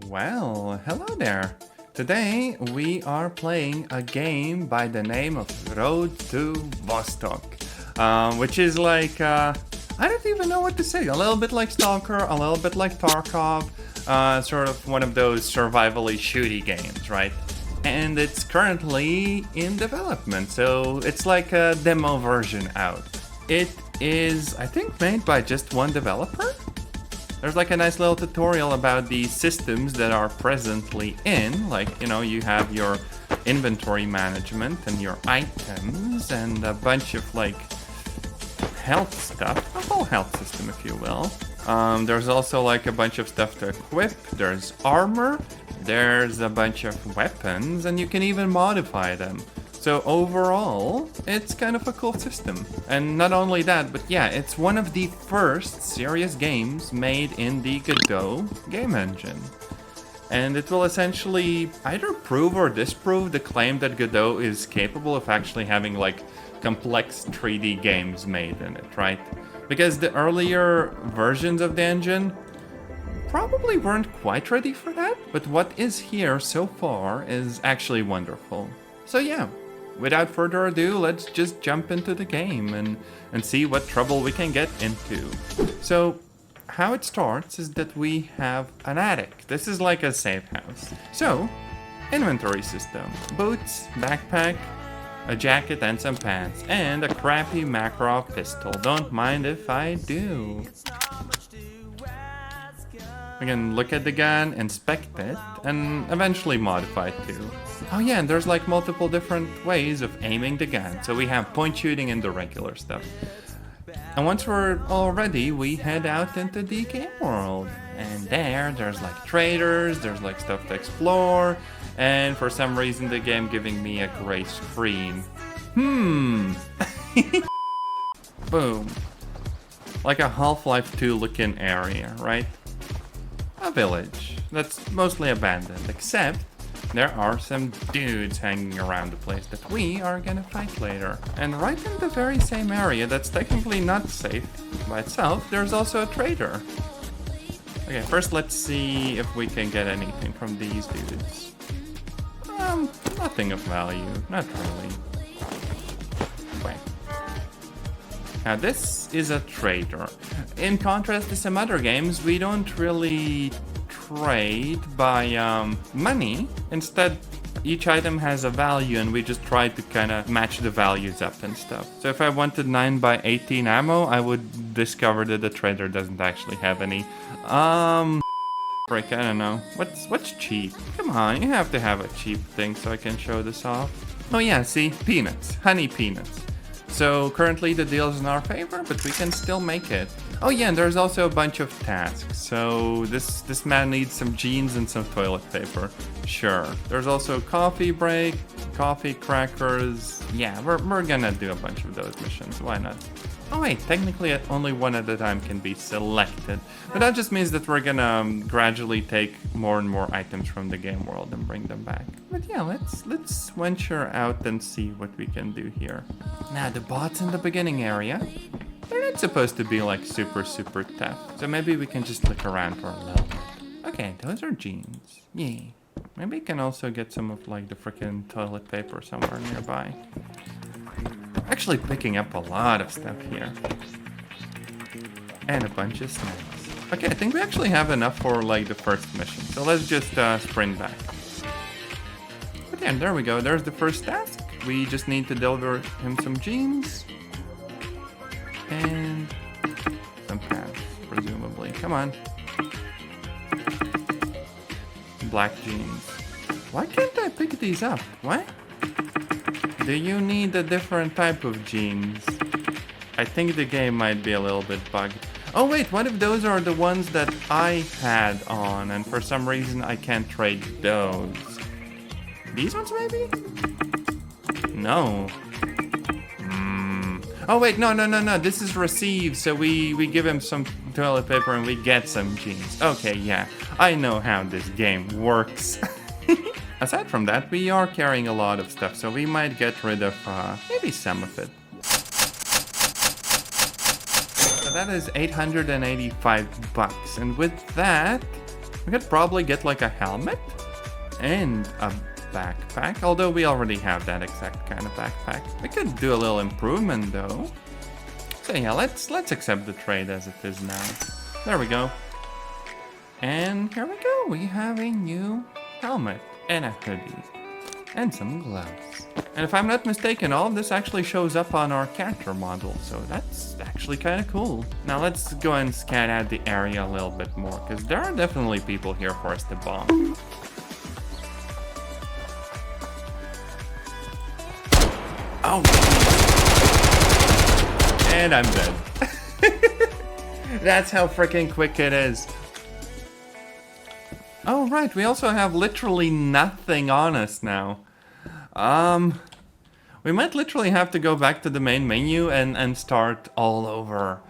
Well, hello there. Today we are playing a game by the name of Road to Vostok, which is like, I don't even know what to say. A little bit like Stalker, a little bit like Tarkov, sort of one of those survivally shooty games, right? And it's currently in development, so it's like a demo version out. It is, I think, made by just one developer. There's like a nice little tutorial about the systems that are presently in, like, you know, you have your inventory management and your items and a bunch of like health stuff, a whole health system if you will. There's also like a bunch of stuff to equip, there's armor, there's a bunch of weapons, and you can even modify them. So overall, it's kind of a cool system. And not only that, but yeah, it's one of the first serious games made in the Godot game engine. And it will essentially either prove or disprove the claim that Godot is capable of actually having like complex 3D games made in it, right? Because the earlier versions of the engine probably weren't quite ready for that, but what is here so far is actually wonderful. So yeah. Without further ado, let's just jump into the game and see what trouble we can get into. So, how it starts is that we have an attic. This is like a safe house. So, inventory system. Boots, backpack, a jacket and some pants, and a crappy Makarov pistol. Don't mind if I do. We can look at the gun, inspect it, and eventually modify it too. Oh yeah, and there's like multiple different ways of aiming the gun. So we have point shooting and the regular stuff. And once we're all ready, we head out into the game world. And there's like traders, there's like stuff to explore, and for some reason the game giving me a gray screen. Boom. Like a Half-Life 2 looking area, right? A village that's mostly abandoned, except there are some dudes hanging around the place that we are gonna fight later. And right in the very same area that's technically not safe by itself, there's also a trader. Okay, first let's see if we can get anything from these dudes. Nothing of value, not really. Wait. Now this is a trader. In contrast to some other games, we don't really trade by money. Instead, each item has a value and we just try to kind of match the values up and stuff. So if I wanted 9x18 ammo, I would discover that the trader doesn't actually have any. Frick, I don't know. What's cheap? Come on, you have to have a cheap thing so I can show this off. Oh yeah, see? Peanuts. Honey peanuts. So currently the deal is in our favor, but we can still make it. Oh yeah, and there's also a bunch of tasks. So this man needs some jeans and some toilet paper. Sure. There's also coffee break, coffee crackers. Yeah, we're gonna do a bunch of those missions. Why not? Oh wait, technically only one at a time can be selected. But that just means that we're gonna gradually take more and more items from the game world and bring them back. But yeah, let's venture out and see what we can do here. Now the bots in the beginning area, they're not supposed to be like super tough. So maybe we can just look around for a little bit. Okay, those are jeans. Yay. Maybe we can also get some of like the freaking toilet paper somewhere nearby. Actually picking up a lot of stuff here. And a bunch of snacks. Okay, I think we actually have enough for like the first mission. So let's just sprint back. But yeah, there we go. There's the first task. We just need to deliver him some jeans. And some pants, presumably. Come on. Black jeans. Why can't I pick these up? What? Do you need a different type of jeans? I think the game might be a little bit bugged. Oh wait, what if those are the ones that I had on and for some reason I can't trade those? These ones maybe? No. Oh wait, no, this is received, so we give him some toilet paper and we get some jeans. Okay, yeah, I know how this game works. Aside from that, we are carrying a lot of stuff, so we might get rid of maybe some of it. So that is $885, and with that, We could probably get like a helmet and a backpack, although we already have that exact kind of backpack. We could do a little improvement though. So yeah, let's accept the trade as it is now. There we go. And here we go. We have a new helmet and a hoodie and some gloves. And if I'm not mistaken, all of this actually shows up on our character model, so that's actually kind of cool. Now let's go and scan out the area a little bit more, because there are definitely people here for us to bomb. Oh! And I'm dead. That's how freaking quick it is. Oh right, we also have literally nothing on us now. We might literally have to go back to the main menu and start all over.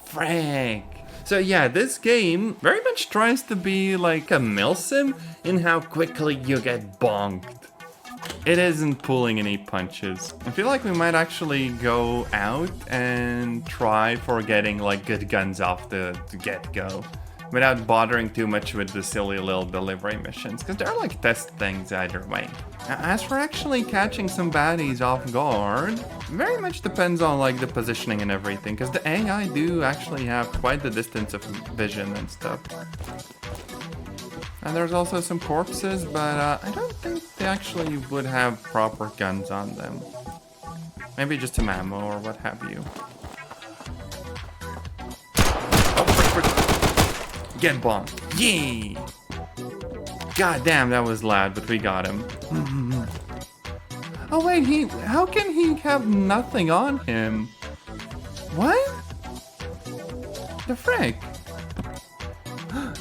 Frick. So yeah, this game very much tries to be like a milsim in how quickly you get bonked. It isn't pulling any punches. I feel like we might actually go out and try for getting like good guns off the get-go, without bothering too much with the silly little delivery missions, because they're like test things either way. Now, as for actually catching some baddies off guard, very much depends on like the positioning and everything, because the AI do actually have quite the distance of vision and stuff. And there's also some corpses, but I don't think they actually would have proper guns on them. Maybe just some ammo or what have you. Oh, frick. Get bombed. Yay! God damn, that was loud, but we got him. Oh wait, how can he have nothing on him? What? The frick?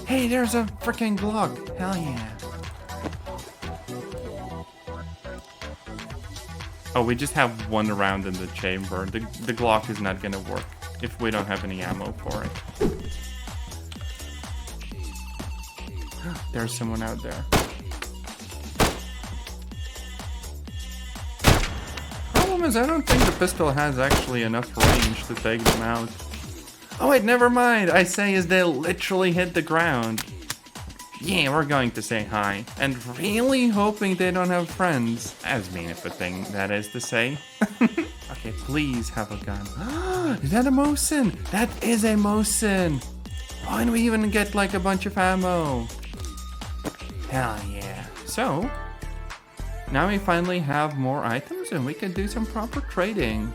Hey, there's a freaking Glock. Hell yeah. Oh, we just have one round in the chamber. The Glock is not gonna work if we don't have any ammo for it. There's someone out there. Problem is, I don't think the pistol has actually enough range to take them out. Oh wait, never mind. I say as they literally hit the ground. Yeah, we're going to say hi. And really hoping they don't have friends. As mean of a thing that is to say. Okay, please have a gun. Is that a Mosin? That is a Mosin. Why didn't we even get like a bunch of ammo? Hell yeah. So, now we finally have more items and we can do some proper trading.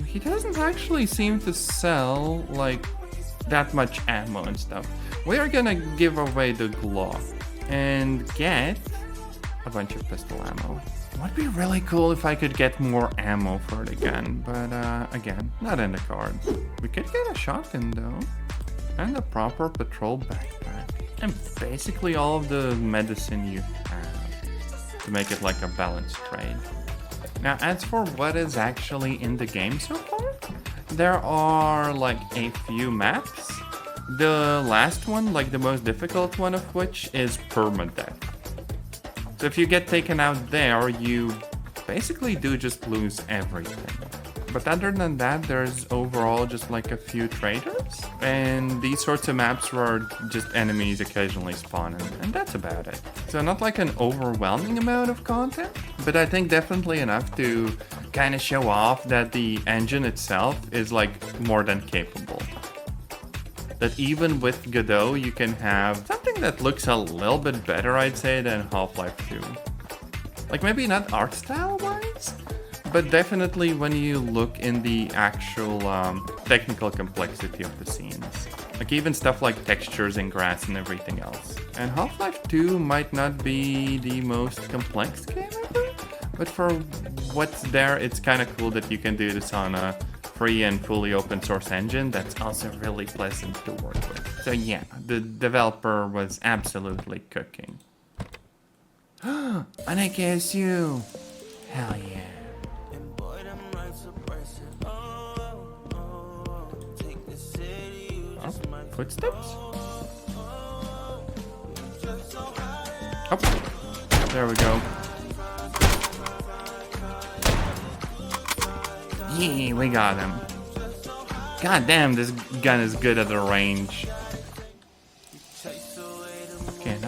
He doesn't actually seem to sell like that much ammo and stuff. We are gonna give away the Glock and get a bunch of pistol ammo. It would be really cool if I could get more ammo for the gun, but again, not in the cards. We could get a shotgun though, and a proper patrol backpack, and basically all of the medicine you have to make it like a balanced trade. Now, as for what is actually in the game so far, there are like a few maps. The last one, like the most difficult one of which, is permadeath. So if you get taken out there, you basically do just lose everything. But other than that, there's overall just like a few traders. And these sorts of maps where just enemies occasionally spawn, and that's about it. So not like an overwhelming amount of content, but I think definitely enough to kind of show off that the engine itself is like more than capable. That even with Godot, you can have something that looks a little bit better, I'd say, than Half-Life 2. Like maybe not art style wise, but definitely when you look in the actual technical complexity of the scenes. Like even stuff like textures and grass and everything else. And Half-Life 2 might not be the most complex game ever, but for what's there, it's kind of cool that you can do this on a free and fully open source engine that's also really pleasant to work with. So yeah, the developer was absolutely cooking. And I guess you. Hell yeah. Oh, footsteps? Oh, there we go. Yeah, we got him. God damn, this gun is good at the range.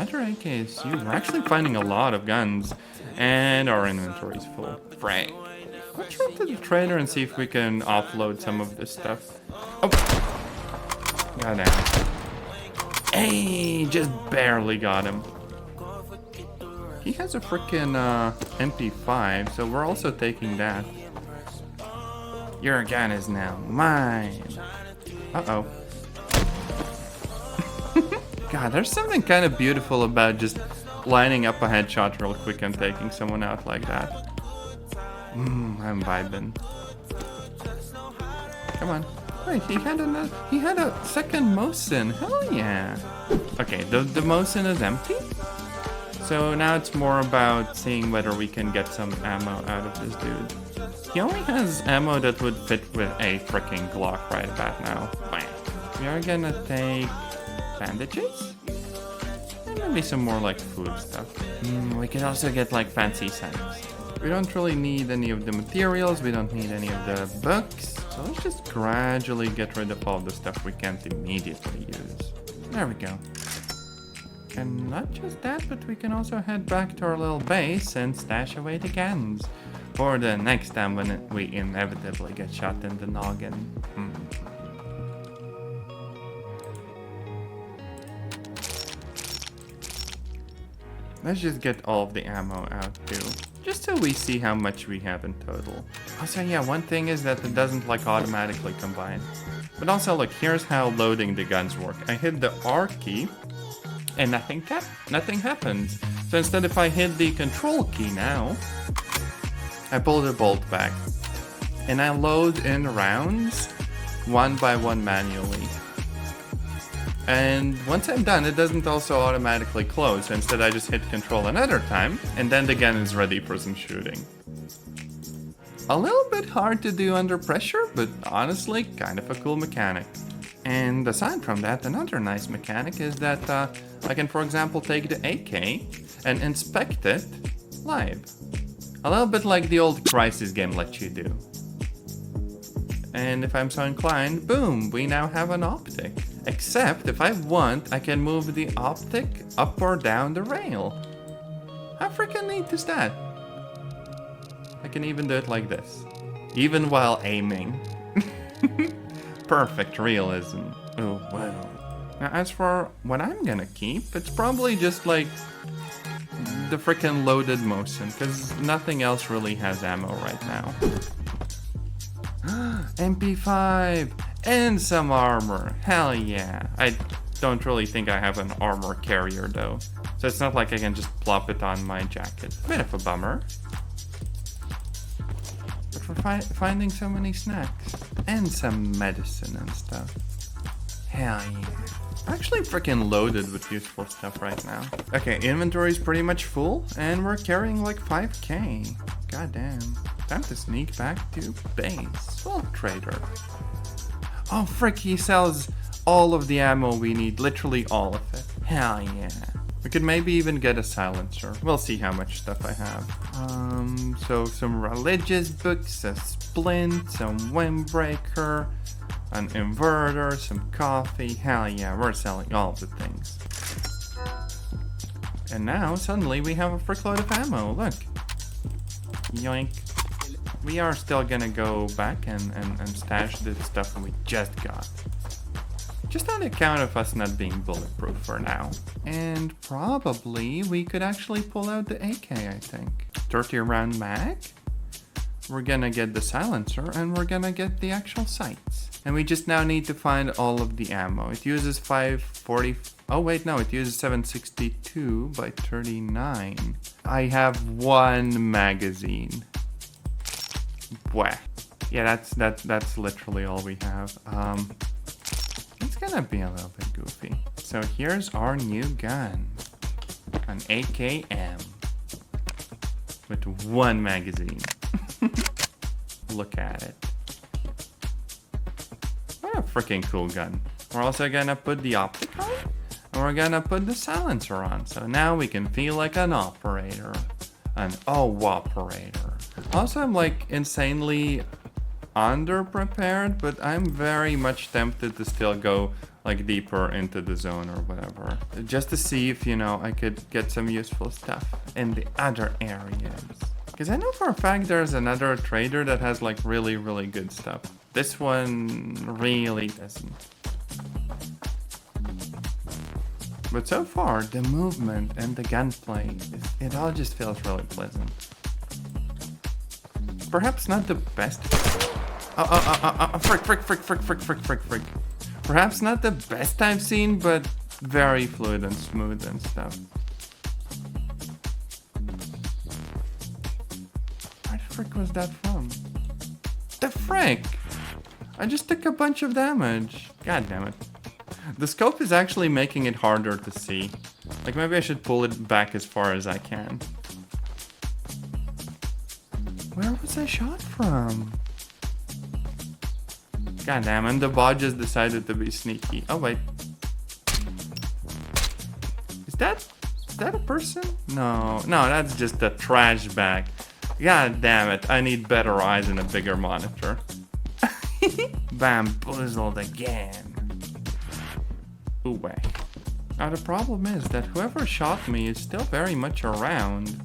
another AKSU. We're actually finding a lot of guns, and our inventory's full. Frank. Let's run to the trader and see if we can offload some of this stuff. Oh! Goddamn. Hey! Just barely got him. He has a freaking MP5, so we're also taking that. Your gun is now mine. Uh-oh. God, there's something kind of beautiful about just lining up a headshot real quick and taking someone out like that. I'm vibing. Come on. Wait, he had a second Mosin. Hell yeah. Okay, the Mosin is empty. So now it's more about seeing whether we can get some ammo out of this dude. He only has ammo that would fit with a freaking Glock right about now. Bam. We are gonna take bandages? And maybe some more like food stuff. We can also get like fancy scents. We don't really need any of the materials, we don't need any of the books. So let's just gradually get rid of all the stuff we can't immediately use. There we go. And not just that, but we can also head back to our little base and stash away the guns. For the next time when we inevitably get shot in the noggin. Let's just get all of the ammo out too. Just so we see how much we have in total. Also, yeah, one thing is that it doesn't like automatically combine. But also, look, here's how loading the guns work. I hit the R key and nothing happens. So instead, if I hit the control key now, I pull the bolt back. And I load in rounds one by one manually. And once I'm done, it doesn't also automatically close. So instead, I just hit control another time, and then the gun is ready for some shooting. A little bit hard to do under pressure, but honestly, kind of a cool mechanic. And aside from that, another nice mechanic is that I can, for example, take the AK and inspect it live. A little bit like the old Crysis game let you do. And if I'm so inclined, boom, we now have an optic. Except, if I want, I can move the optic up or down the rail. How freaking neat is that? I can even do it like this. Even while aiming. Perfect realism. Oh, wow. Now, as for what I'm gonna keep, it's probably just like the freaking loaded Mosin, because nothing else really has ammo right now. MP5 and some armor. Hell yeah. I don't really think I have an armor carrier though, so it's not like I can just plop it on my jacket. Bit of a bummer. But we're finding so many snacks and some medicine and stuff. Hell yeah. Actually freaking loaded with useful stuff right now. Okay, inventory is pretty much full and we're carrying like 5k. Goddamn. Time to sneak back to base. Well, trader. Oh frick, he sells all of the ammo we need, literally all of it. Hell yeah. We could maybe even get a silencer. We'll see how much stuff I have. So some religious books, a splint, some windbreaker, an inverter, some coffee. Hell yeah, we're selling all the things. And now, suddenly, we have a frickload of ammo, look. Yoink. We are still gonna go back and stash the stuff we just got. Just on account of us not being bulletproof for now. And probably we could actually pull out the AK, I think. 30 round mag. We're gonna get the silencer and we're gonna get the actual sights. And we just now need to find all of the ammo. It uses 540. Oh wait, no, it uses 762 by 39. I have one magazine. Wah. Yeah, that's literally all we have. It's gonna be a little bit goofy. So here's our new gun. An AKM. With one magazine. Look at it. What a freaking cool gun. We're also gonna put the optic on. And we're gonna put the silencer on. So now we can feel like an operator. An operator. Also, I'm like insanely underprepared, but I'm very much tempted to still go like deeper into the zone or whatever. Just to see if, you know, I could get some useful stuff in the other areas. Because I know for a fact there's another trader that has like really, really good stuff. This one really doesn't. But so far, the movement and the gunplay, it all just feels really pleasant. Perhaps not the best. Frick. Perhaps not the best I've seen, but very fluid and smooth and stuff. Where the frick was that from? The frick! I just took a bunch of damage. God damn it. The scope is actually making it harder to see. Like, maybe I should pull it back as far as I can. Where was I shot from? God damn, and the bot just decided to be sneaky. Oh, wait. Is that a person? No, that's just a trash bag. God damn it, I need better eyes and a bigger monitor. Bamboozled again. Ooh, wait. Now the problem is that whoever shot me is still very much around.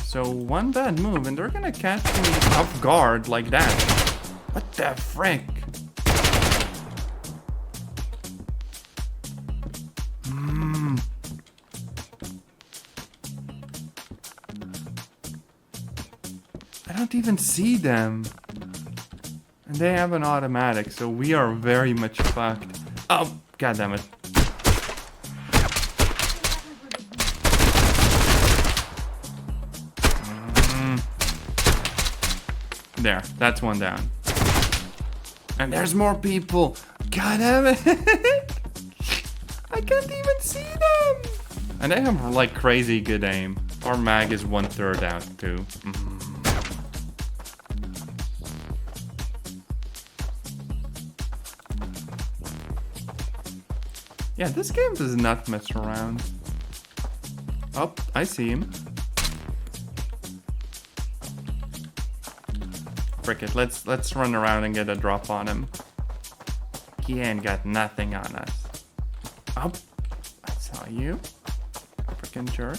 So one bad move and they're gonna catch me off guard like that. What the frick? I don't even see them. And they have an automatic, so we are very much fucked. Oh, god damn it. There, that's one down. And there's more people. God damn it. I can't even see them. And they have like crazy good aim. Our mag is 1/3 out too. Yeah, this game does not mess around. Oh, I see him. Frick it, let's run around and get a drop on him. He ain't got nothing on us. Oh, I saw you. Frickin' jerk.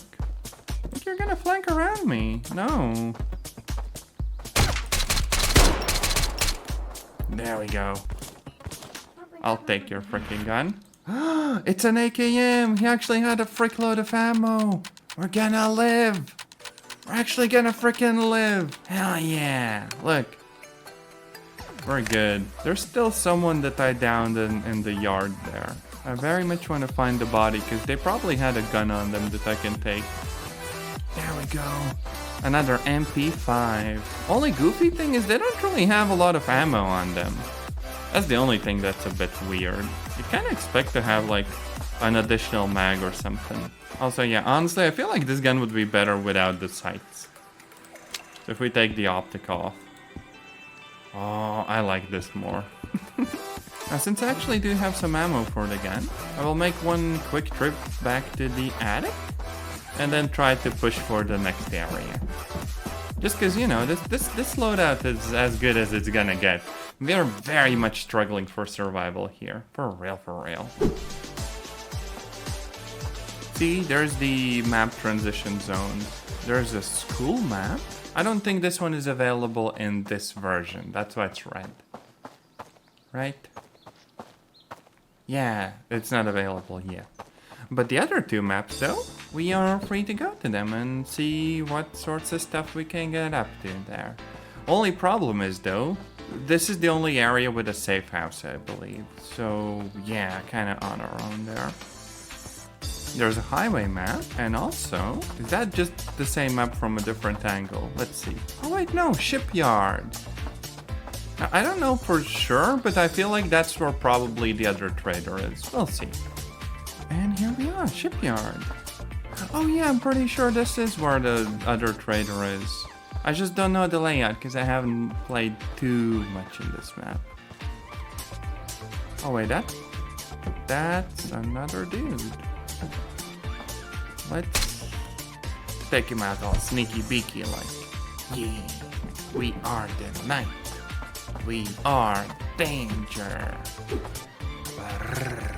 I think you're gonna flank around me. No. There we go. I'll take your frickin' gun. It's an AKM! He actually had a frick load of ammo! We're gonna live! We're actually gonna frickin' live! Hell yeah! Look. We're good. There's still someone that I downed in the yard there. I very much want to find the body because they probably had a gun on them that I can take. There we go. Another MP5. Only goofy thing is they don't really have a lot of ammo on them. That's the only thing that's a bit weird. You kind of expect to have like an additional mag or something. Also, yeah, honestly, I feel like this gun would be better without the sights. So if we take the optic off. Oh, I like this more. Now, since I actually do have some ammo for the gun, I will make one quick trip back to the attic and then try to push for the next area. Just because, you know, this loadout is as good as it's gonna get. We are very much struggling for survival here. For real. See, there's the map transition zones. There's a school map. I don't think this one is available in this version. That's why it's red. Right? Yeah, it's not available yet. But the other two maps, though, we are free to go to them and see what sorts of stuff we can get up to there. Only problem is, though, this is the only area with a safe house, I believe. So, yeah, kind of on our own there. There's a highway map, and also, is that just the same map from a different angle? Let's see. Oh wait, no, shipyard. Now, I don't know for sure, but I feel like that's where probably the other trader is. We'll see. And here we are, shipyard. Oh yeah, I'm pretty sure this is where the other trader is. I just don't know the layout because I haven't played too much in this map. Oh wait, that's another dude. Let's take him out all sneaky beaky like. Yeah. We are the night. We are danger. Brrr.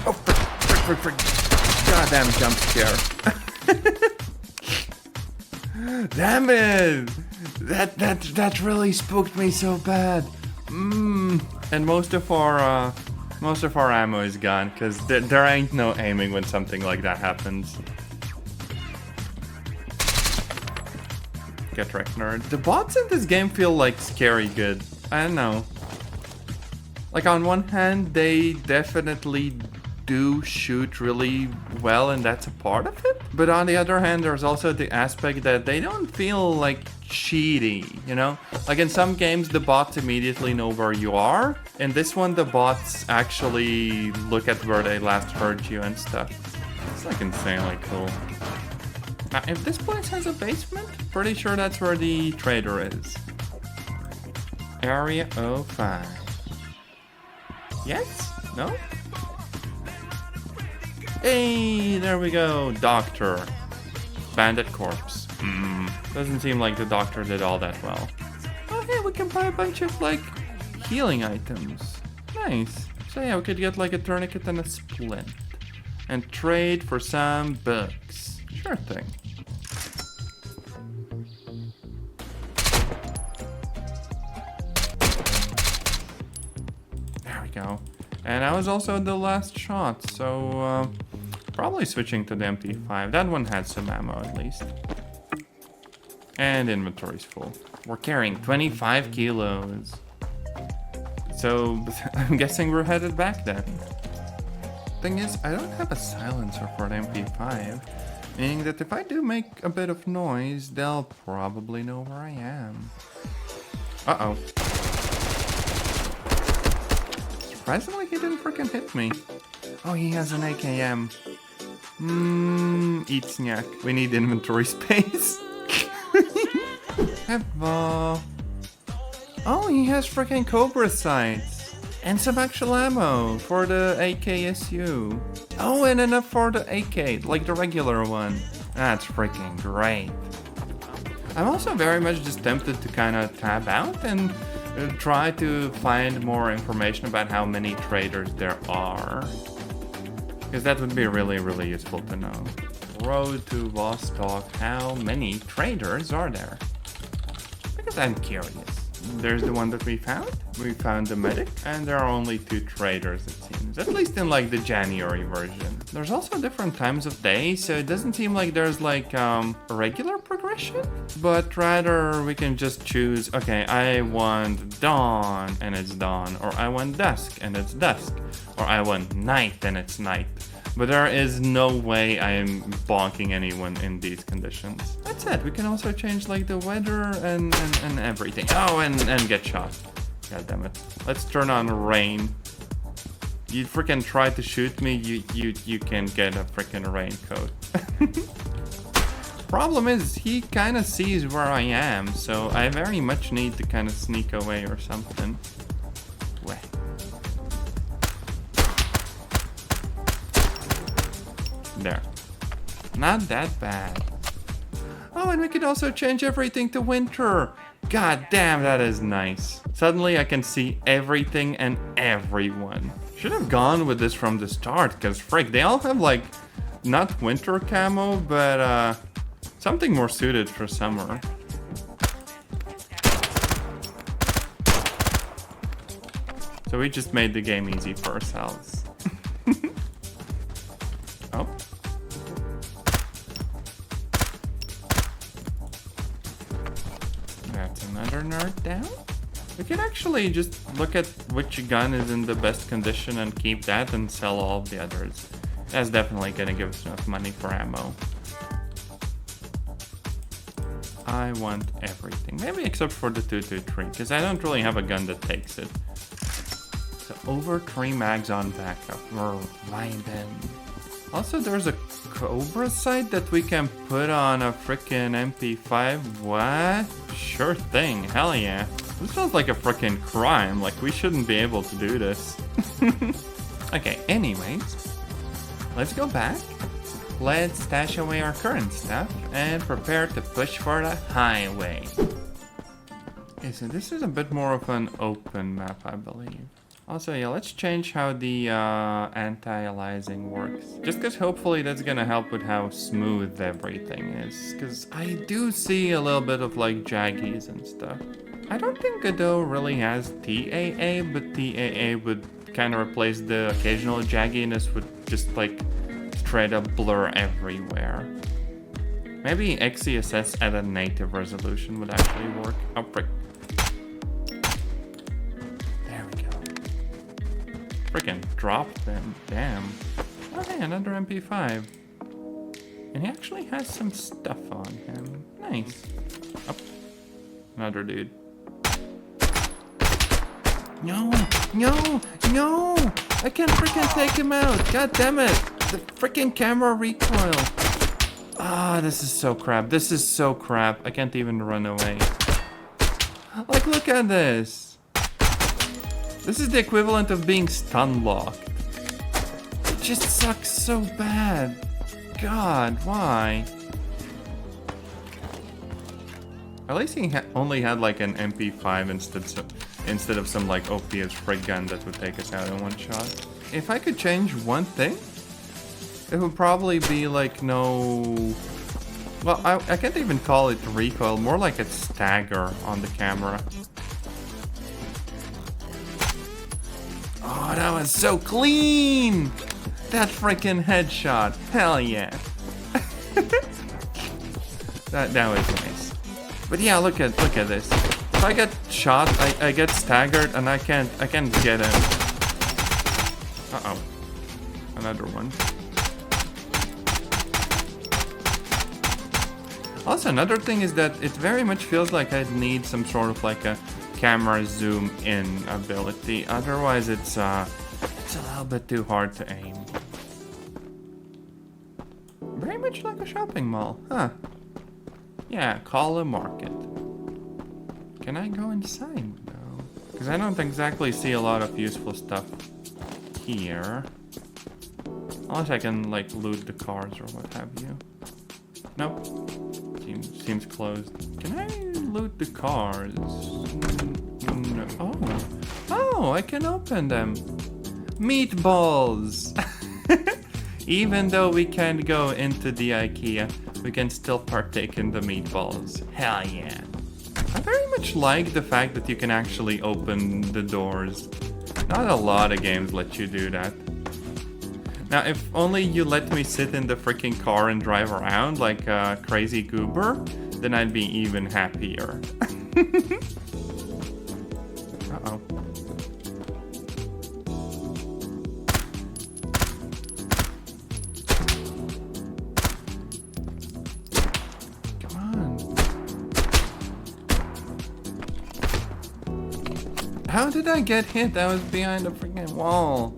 Oh, frick. Goddamn jump scare. Damn it! That really spooked me so bad. And most of our ammo is gone, because there ain't no aiming when something like that happens. Get wrecked, nerd. The bots in this game feel like scary good. I don't know. Like on one hand, they definitely do shoot really well, and that's a part of it. But on the other hand, there's also the aspect that they don't feel like cheaty, you know? Like in some games, the bots immediately know where you are. In this one, the bots actually look at where they last heard you and stuff. It's like insanely cool. Now, if this place has a basement, pretty sure that's where the trader is. Area 05. Yes? No? Hey, there we go. Doctor. Bandit corpse. Doesn't seem like the doctor did all that well. Oh yeah, we can buy a bunch of like healing items. Nice. So yeah, we could get like a tourniquet and a splint. And trade for some books. Sure thing. There we go. And that was also the last shot, so probably switching to the MP5. That one had some ammo at least. And inventory's full. We're carrying 25 kilos. So I'm guessing we're headed back then. Thing is, I don't have a silencer for the MP5. Meaning that if I do make a bit of noise, they'll probably know where I am. Uh-oh. Surprisingly, he didn't freaking hit me. Oh, he has an AKM. Eat snack. We need inventory space. Hello. Oh, he has freaking Cobra sights. And some actual ammo for the AKSU. Oh, and enough for the AK, like the regular one. That's freaking great. I'm also very much just tempted to kind of tab out and try to find more information about how many traders there are. Because that would be really, really useful to know. Road to Vostok, how many traders are there? Because I'm curious. There's the one that we found. We found the medic, and there are only 2 traders, it seems. At least in like the January version. There's also different times of day, so it doesn't seem like there's like a regular progression. But rather we can just choose, okay, I want dawn and it's dawn. Or I want dusk and it's dusk. Or I want night and it's night. But there is no way I am bonking anyone in these conditions. That's it. We can also change like the weather and everything. Oh, and get shot. God damn it. Let's turn on rain. You freaking try to shoot me, you can get a freaking raincoat. Problem is, he kind of sees where I am, so I very much need to kind of sneak away or something. Weh. There. Not that bad. Oh, and we could also change everything to winter. God damn, that is nice. Suddenly I can see everything and everyone. Should have gone with this from the start, because frick, they all have like, not winter camo, but something more suited for summer. So we just made the game easy for ourselves. Oh. That's another nerd down. We can actually just look at which gun is in the best condition and keep that and sell all of the others. That's definitely gonna give us enough money for ammo. I want everything. Maybe except for the 223, because I don't really have a gun that takes it. So over 3 mags on backup. We're vibing. Also, there's a Cobra sight that we can put on a frickin' MP5. What? Sure thing. Hell yeah. This sounds like a frickin' crime. Like, we shouldn't be able to do this. Okay, anyways. Let's go back. let's stash away our current stuff and prepare to push for the highway. Okay, so this is a bit more of an open map, I believe. Also, yeah, let's change how the anti-aliasing works. Just because hopefully that's gonna help with how smooth everything is. Because I do see a little bit of like jaggies and stuff. I don't think Godot really has TAA, but TAA would kind of replace the occasional jagginess with just like straight up blur everywhere. Maybe XeSS at a native resolution would actually work. Oh, frick. There we go. Frickin' dropped them. Damn. Oh, hey, another MP5. And he actually has some stuff on him. Nice. Oh, another dude. No, no, no! I can't freaking take him out! God damn it! The freaking camera recoil! Ah, this is so crap. This is so crap. I can't even run away. Like, look at this! This is the equivalent of being stun locked. It just sucks so bad. God, why? At least he only had like an MP5 instead of some like OP as frig gun that would take us out in one shot. If I could change one thing, it would probably be like no... Well, I can't even call it recoil, more like a stagger on the camera. Oh, that was so clean! That freaking headshot, hell yeah! that was nice. But yeah, look at this. If I get shot, I get staggered and I can't get him. Uh-oh. Another one. Also, another thing is that it very much feels like I'd need some sort of like a camera zoom in ability. Otherwise, it's a little bit too hard to aim. Very much like a shopping mall, huh? Yeah, call a market. Can I go inside though? Because I don't exactly see a lot of useful stuff here. Unless I can like loot the cars or what have you. Nope. Seems closed. Can I loot the cars? No. Oh, I can open them. Meatballs! Even though we can't go into the IKEA, we can still partake in the meatballs. Hell yeah. I very much like the fact that you can actually open the doors. Not a lot of games let you do that. Now, if only you let me sit in the freaking car and drive around like a crazy goober, then I'd be even happier. Uh-oh. How did I get hit? I was behind a freaking wall.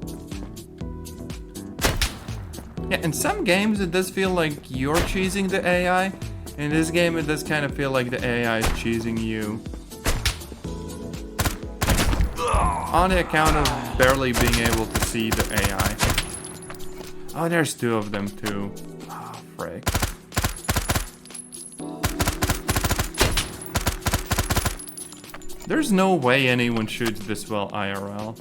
Yeah, in some games it does feel like you're cheesing the AI. In this game it does kind of feel like the AI is cheesing you. On the account of barely being able to see the AI. Oh, there's two of them too. Oh, frick. There's no way anyone shoots this well IRL.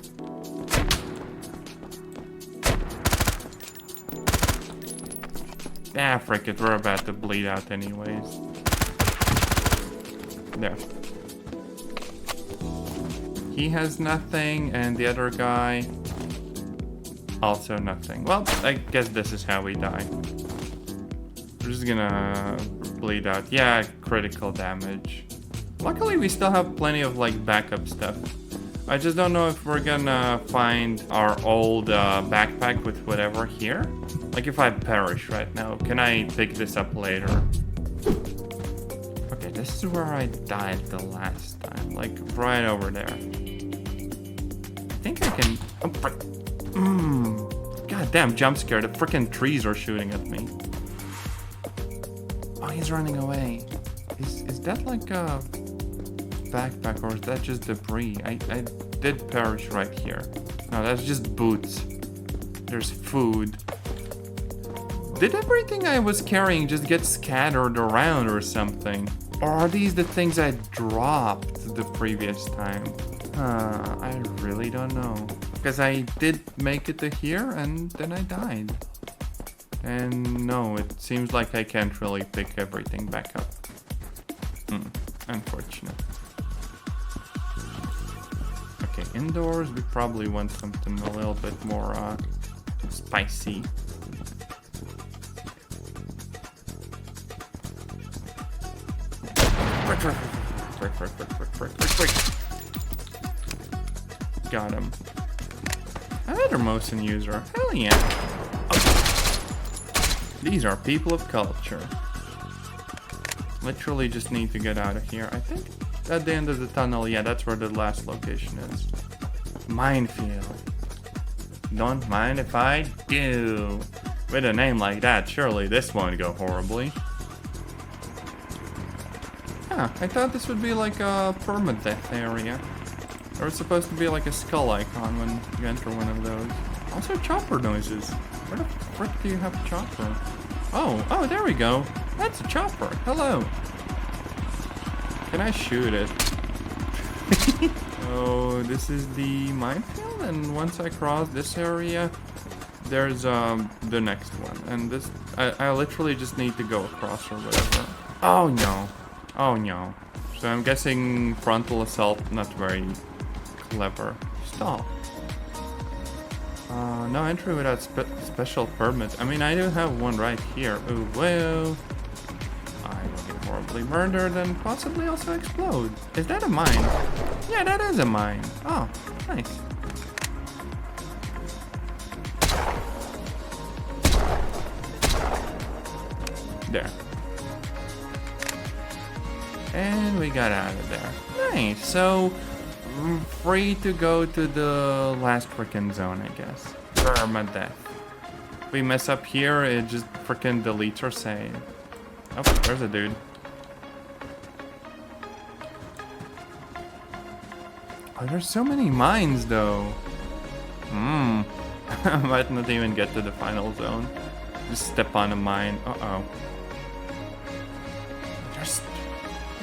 Ah, frick it, we're about to bleed out anyways. There. He has nothing, and the other guy... also nothing. Well, I guess this is how we die. We're just gonna bleed out. Yeah, critical damage. Luckily, we still have plenty of, like, backup stuff. I just don't know if we're gonna find our old backpack with whatever here. Like, if I perish right now, can I pick this up later? Okay, this is where I died the last time. Like, right over there. I think I can... oh, God damn, jump scare. The freaking trees are shooting at me. Oh, he's running away. Is that like a backpack or is that just debris? I did perish right here. No, that's just boots. There's food. Did everything I was carrying just get scattered around or something? Or are these the things I dropped the previous time? I really don't know. Because I did make it to here and then I died. And no, it seems like I can't really pick everything back up. Unfortunate. Okay, indoors we probably want something a little bit more spicy. Quick. Got him. Another Mosin user. Hell yeah. Oh. These are people of culture. Literally just need to get out of here. I think at the end of the tunnel, yeah, that's where the last location is. Minefield. Don't mind if I do. With a name like that, surely this won't go horribly. Huh, I thought this would be like a permadeath area. There was supposed to be like a skull icon when you enter one of those. Also chopper noises. Where the frick do you have a chopper? Oh, there we go. That's a chopper. Hello. Can I shoot it? Oh, this is the minefield, and once I cross this area, there's the next one. And this, I literally just need to go across or whatever. Oh no. Oh no. So I'm guessing frontal assault, not very clever. Stop. No entry without special permits. I mean, I do have one right here. Ooh, well. I will get horribly murdered and possibly also explode. Is that a mine? Yeah, that is a mine. Oh, nice. There. And we got out of there. Nice. So, free to go to the last frickin' zone, I guess. Permadeath. If we mess up here, it just frickin' deletes our save. Oh, there's a dude. Oh, there's so many mines, though. I might not even get to the final zone. Just step on a mine. Uh-oh. There's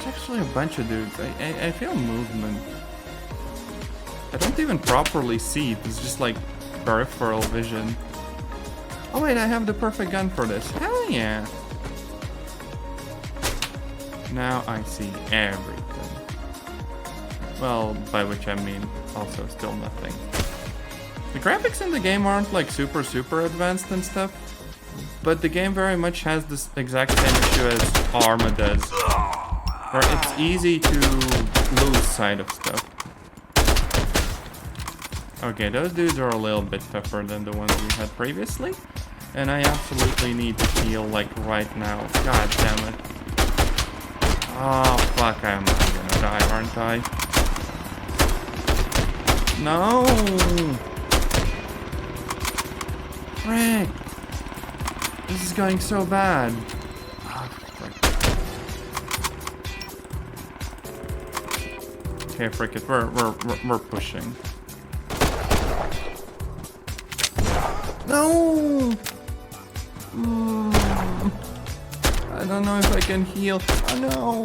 actually a bunch of dudes. I feel movement. I don't even properly see it. It's just like peripheral vision. Oh wait, I have the perfect gun for this. Hell yeah. Now I see everything. Well, by which I mean also still nothing. The graphics in the game aren't like super advanced and stuff, but the game very much has this exact same issue as Arma does, where it's easy to lose sight of stuff. Okay, those dudes are a little bit tougher than the ones we had previously, and I absolutely need to heal like right now. God damn it. Oh fuck, I'm gonna die, aren't I? No! Frick! This is going so bad. Oh, okay, frick it. We're pushing. No! I don't know if I can heal. Oh no!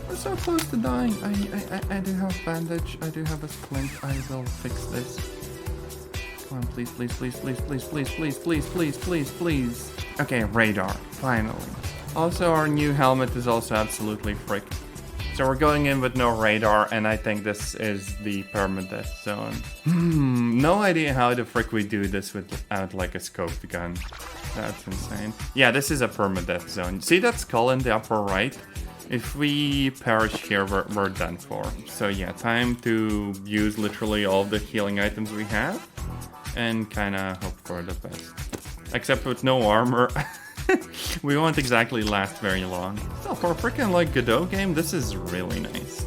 We're so close to dying. I do have bandage. I do have a splint. I will fix this. Come on, please. Okay, radar. Finally. Also, our new helmet is also absolutely frick. So we're going in with no radar, and I think this is the permadeath zone. No idea how the frick we do this without like a scoped gun. That's insane. Yeah, this is a permadeath zone. See that skull in the upper right? If we perish here, we're done for. So yeah, time to use literally all the healing items we have, and kinda hope for the best. Except with no armor. We won't exactly last very long. Still, for a freaking like Godot game, this is really nice.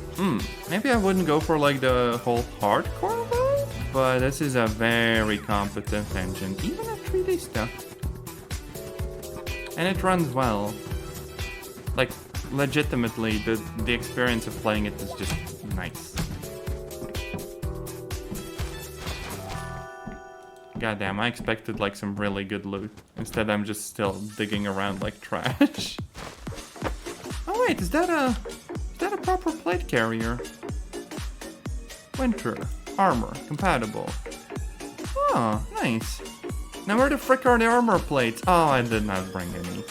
Maybe I wouldn't go for like the whole hardcore mode, but this is a very competent engine, even at 3D stuff. And it runs well. Like, legitimately, the experience of playing it is just nice. Goddamn, I expected like some really good loot. Instead, I'm just still digging around like trash. Oh wait, is that a proper plate carrier? Winter, armor, compatible. Oh, nice. Now where the frick are the armor plates? Oh, I did not bring any.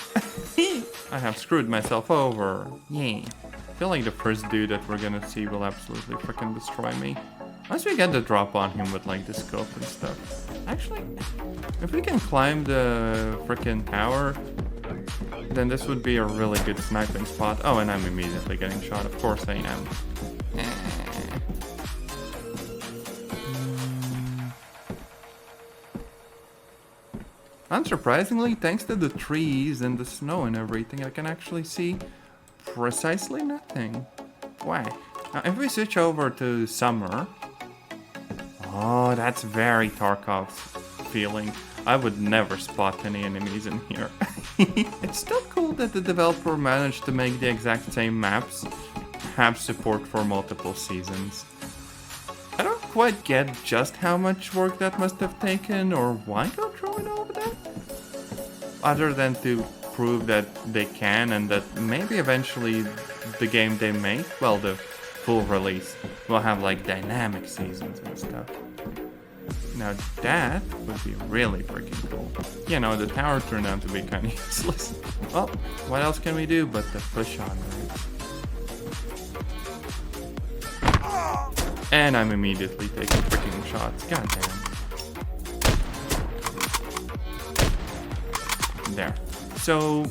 I have screwed myself over. Yay. I feel like the first dude that we're gonna see will absolutely frickin' destroy me. Once we get the drop on him with like the scope and stuff. Actually, if we can climb the frickin' tower, then this would be a really good sniping spot. Oh, and I'm immediately getting shot. Of course I am. Unsurprisingly, thanks to the trees and the snow and everything, I can actually see precisely nothing. Why? Now, if we switch over to summer... Oh, that's very Tarkov feeling. I would never spot any enemies in here. It's still cool that the developer managed to make the exact same maps have support for multiple seasons. I don't quite get just how much work that must have taken or why go through it over that. Other than to prove that they can and that maybe eventually the game they make, well, the full release, will have like dynamic seasons and stuff. Now that would be really freaking cool. You know, the tower turned out to be kind of useless. Well, what else can we do but to push on, right? And I'm immediately taking freaking shots. God damn. There. So,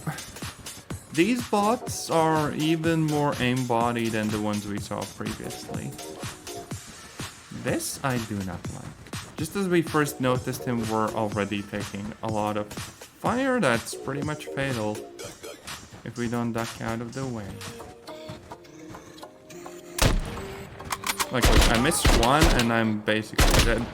these bots are even more aimbody than the ones we saw previously. This I do not like. Just as we first noticed him, we're already taking a lot of fire. That's pretty much fatal if we don't duck out of the way. Like, I missed one and I'm basically dead.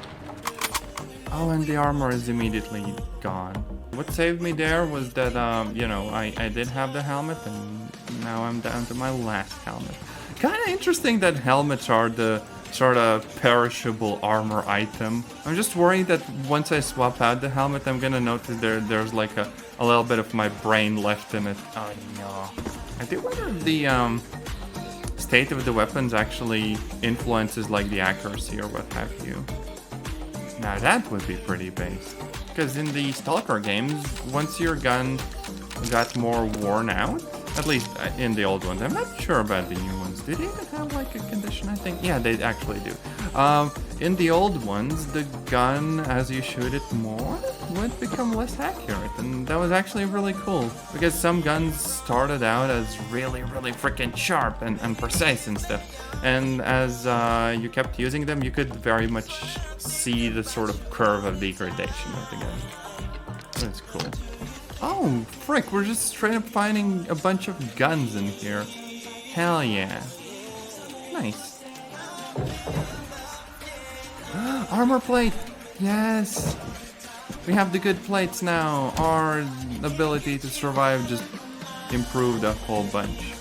Oh, and the armor is immediately gone. What saved me there was that, you know, I did have the helmet and now I'm down to my last helmet. Kind of interesting that helmets are the sort of perishable armor item. I'm just worried that once I swap out the helmet, I'm gonna notice there's like a little bit of my brain left in it. Oh no. I do wonder if the, state of the weapons actually influences like the accuracy or what have you. Now that would be pretty base. Because in the Stalker games, once your gun got more worn out, at least in the old ones, I'm not sure about the new ones. Did they even have like a condition, I think? Yeah, they actually do. In the old ones, the gun, as you shoot it more, would become less accurate. And that was actually really cool. Because some guns started out as really freaking sharp and precise and stuff. And as you kept using them, you could very much see the sort of curve of degradation of the gun. That's cool. Oh, frick, we're just straight up finding a bunch of guns in here. Hell yeah. Nice. Armor plate! Yes! We have the good plates now. Our ability to survive just improved a whole bunch.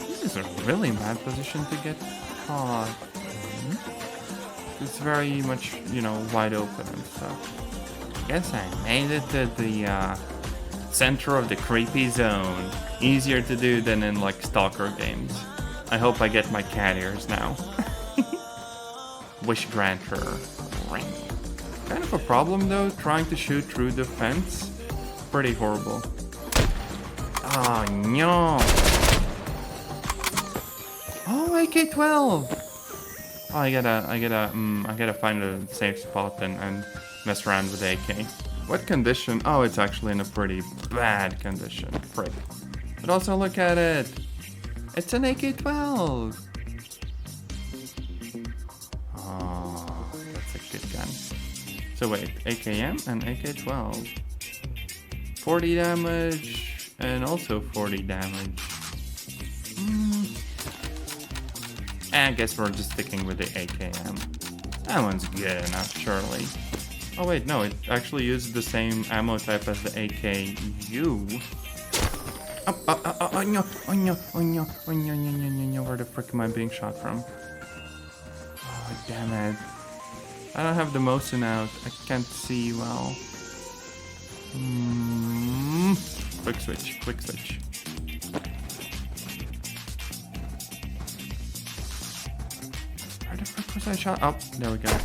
This is a really bad position to get caught. It's very much, you know, wide open and stuff. Guess I made it to the center of the creepy zone. Easier to do than in like Stalker games. I hope I get my cat ears now. Wish granter. Kind of a problem though, trying to shoot through the fence. Pretty horrible. Oh no. Oh, AK-12. Oh, I gotta find a safe spot and mess around with AK. What condition? Oh, it's actually in a pretty bad condition. Frick. But also look at it. It's an AK-12. Oh, that's a good gun. So wait, AKM and AK-12. 40 damage and also 40 damage. I guess we're just sticking with the AKM. That one's good enough, surely. Oh wait, no, it actually uses the same ammo type as the AKU. Oh no, oh no, oh no, oh no, no, no, no, no. Where the frick am I being shot from? Oh, damn it. I don't have the motion out. I can't see well. Quick switch, quick switch. Where the frick was I shot? Oh, there we go.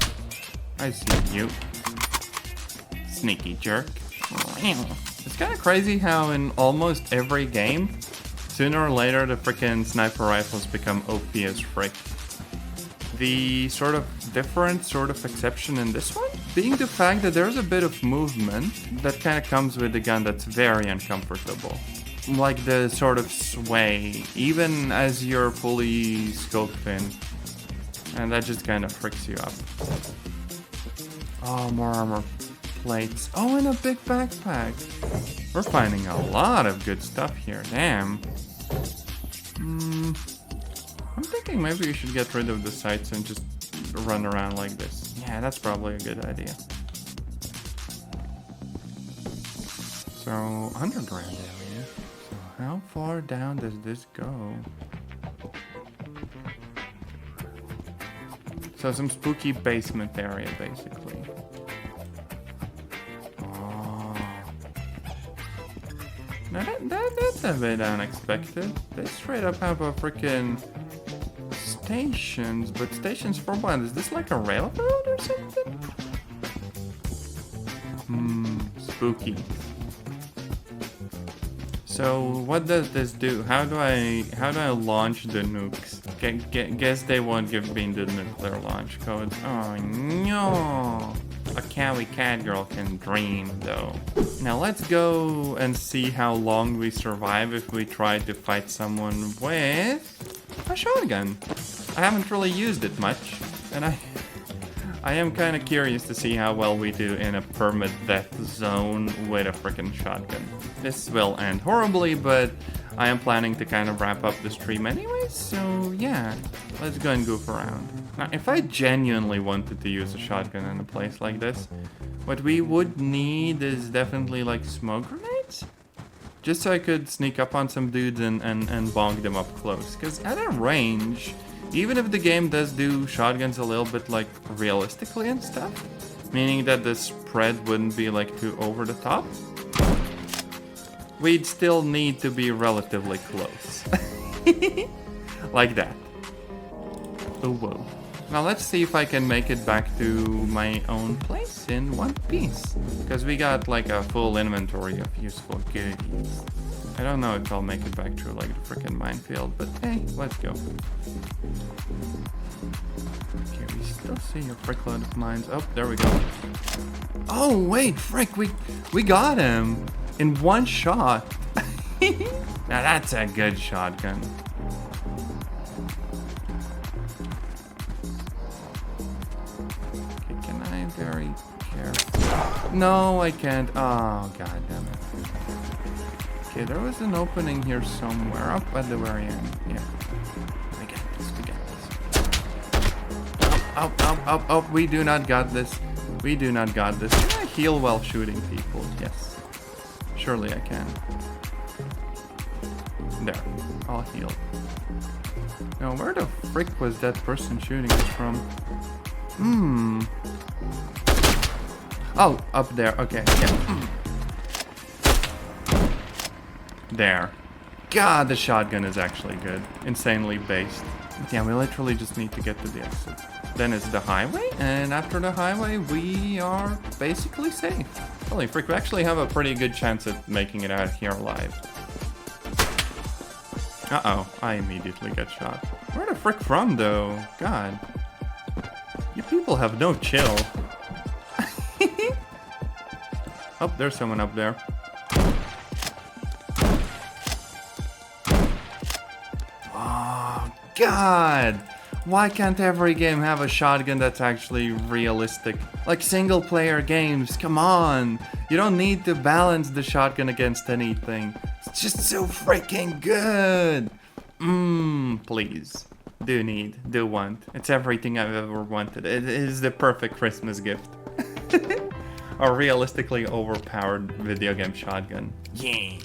I see you. Sneaky jerk. It's kind of crazy how in almost every game, sooner or later the frickin' sniper rifles become OP as frick. The sort of different sort of exception in this one being the fact that there's a bit of movement that kind of comes with the gun that's very uncomfortable. Like the sort of sway, even as you're fully scoped in. And that just kind of freaks you up. Oh, more armor plates. Oh, and a big backpack. We're finding a lot of good stuff here. Damn. I'm thinking maybe we should get rid of the sights and just run around like this. Yeah, that's probably a good idea. So, underground area. So, how far down does this go? So, some spooky basement area, basically. Now that's a bit unexpected. They straight up have a freaking stations, but stations for what? Is this like a railroad or something? Spooky. So what does this do? How do I launch the nukes? Guess they won't give me the nuclear launch codes. Oh no! A cowy cat girl can dream, though. Now let's go and see how long we survive if we try to fight someone with a shotgun. I haven't really used it much, and I am kind of curious to see how well we do in a permadeath zone with a freaking shotgun. This will end horribly, but I am planning to kind of wrap up the stream anyway, so yeah, let's go and goof around. Now, if I genuinely wanted to use a shotgun in a place like this, what we would need is definitely like smoke grenades, just so I could sneak up on some dudes and bonk them up close, because at a range, even if the game does do shotguns a little bit like realistically and stuff, meaning that the spread wouldn't be like too over the top, we'd still need to be relatively close. Like that. Oh, whoa. Now let's see if I can make it back to my own place in one piece. Because we got like a full inventory of useful goodies. I don't know if I'll make it back through like the freaking minefield, but hey, let's go. Okay, we still see a frickload of mines. Oh, there we go. Oh, wait, frick, we got him in one shot. Now that's a good shotgun. Okay, can I very careful? No, I can't. Oh, god damn it. Okay, there was an opening here somewhere up at the very end. Yeah. We got this, we got this. Oh, we do not got this. We do not got this. Can I heal while shooting people? Yes. Surely I can. There. I'll heal. Now, where the frick was that person shooting us from? Oh, up there. Okay. Yeah. There. God, the shotgun is actually good. Insanely based. Yeah, we literally just need to get to the exit. Then it's the highway, and after the highway, we are basically safe. Holy frick, we actually have a pretty good chance at making it out here alive. Uh-oh, I immediately get shot. Where the frick from, though? God. You people have no chill. Oh, there's someone up there. Oh, God! Why can't every game have a shotgun that's actually realistic? Like single-player games, come on! You don't need to balance the shotgun against anything. It's just so freaking good! Please. Do want. It's everything I've ever wanted. It is the perfect Christmas gift. A realistically overpowered video game shotgun. Yeah.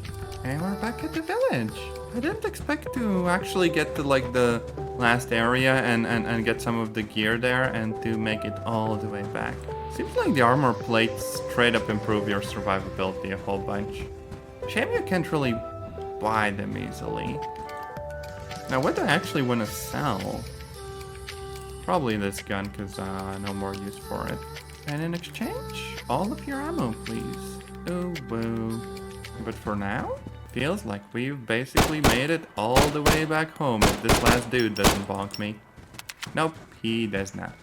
And we're back at the village. I didn't expect to actually get to like the last area and get some of the gear there and to make it all the way back. Seems like the armor plates straight up improve your survivability a whole bunch. Shame you can't really buy them easily. Now what do I actually want to sell? Probably this gun, because no more use for it. And in exchange, all of your ammo, please. Oh, woo. But for now, feels like we've basically made it all the way back home if this last dude doesn't bonk me. Nope, he does not.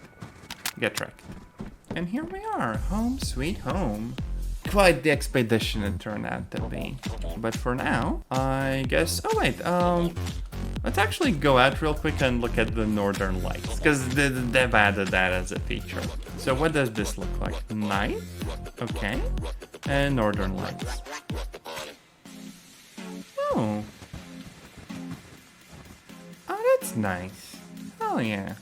Get wrecked. And here we are, home sweet home. Quite the expedition it turned out to be. But for now, I guess... Oh wait, let's actually go out real quick and look at the northern lights, because they've added that as a feature. So what does this look like? Night? Okay. And northern lights. Oh. Oh, that's nice. Oh yeah.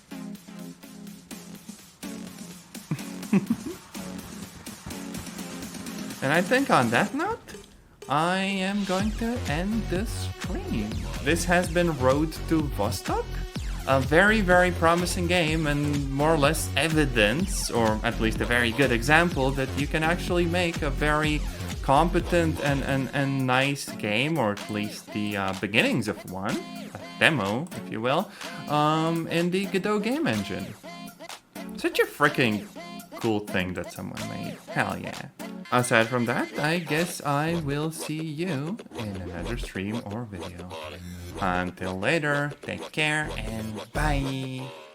And I think on that note, I am going to end this stream. This has been Road to Vostok, a very, very promising game and more or less evidence, or at least a very good example, that you can actually make a very competent and nice game, or at least the beginnings of one, a demo, if you will, in the Godot game engine. Such a freaking cool thing that someone made. Hell yeah. Aside from that, I guess I will see you in another stream or video. Until later, take care and bye!